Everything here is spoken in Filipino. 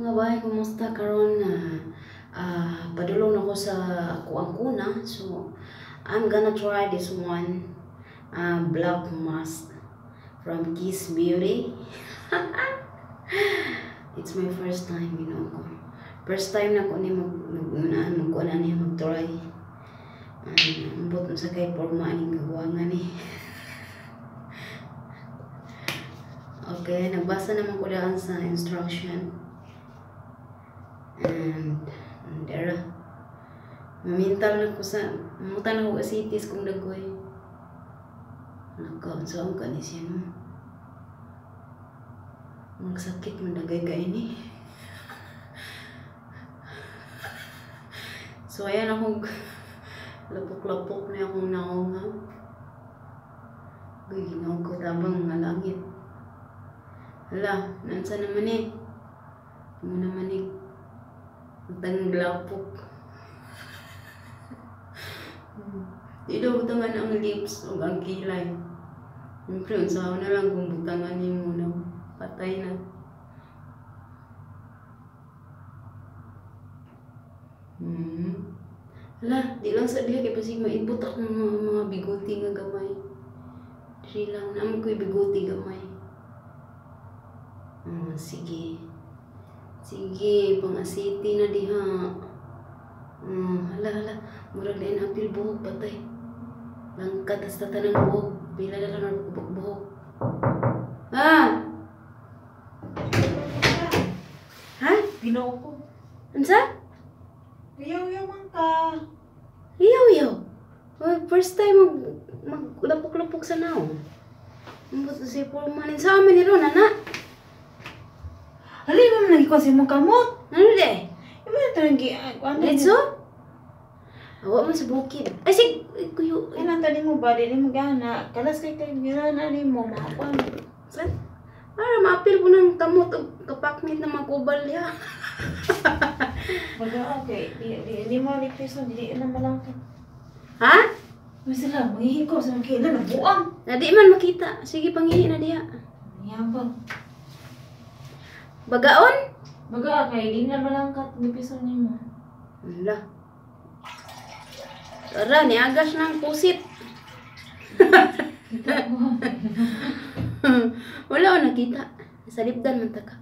Mga bahay, kumusta karon na padulong ako sa ako ang kuna. So, I'm gonna try this one. Black mask from Kiss Beauty. It's my first time, you know. First time na ko ni magkunan niya mag-try. Ambot sa kay porma ning gawangan ni. Okay, nabasa naman ko daan sa instruction. And there. Mamintal na ko sa mamutan ako asitis kung dagoy. Nagkaunsaon ka ni siya no. Magsakit man dagay ka ini. So ayan akong lapok-lapok na akong naunga. Ginaw ko tabang nga langit. Hala, nansa naman eh. Mo naman eh. Tanglapok. Di daw butangan ang lips o ang kilay. Siyempre, unsaw na lang kung butangan niyo muna. Patay na. Hala, di lang sa diha kay pasig maibot akong mga biguti nga gamay. Di lang naman ko'y biguti gamay. Sige. Sige, pang-asiti na diha. Hala. Murag na inapil buhok, patay. Langkat, tas tatanang buhok. Pila na lang ang buhok. Ha? Ginoo ko. Ansa? Yaw-yaw man ka. Yaw. First time maglapok-lapok sa naong. Ambot na siya pormanin sa amin ni Ron, anak. Hali mo man nagikuha sa imong kamot. Ano de? Yung mga tanagi, Let's go? Awa mo sa bukid. Ay, sige, kuyo. Ilan tali mo ba? Dili mo gana. Kalas kay gana ni mo. Makakuan. Saan? Para maapil po ng kamot o kapakmit na makubal niya. Baga, okay. Di mo request mo. Dili na malangkat. Ha? Masala, mangihin ko sa mga kailan. Nabuang. Na di man makita. Sige, pangihin na diya. Yabang. Bagaon? Baga, kay di na malangkat. Nipiso ni mo. Wala. Tara, niagas ng pusit. Wala ko nakita. Sa lipdan man taka.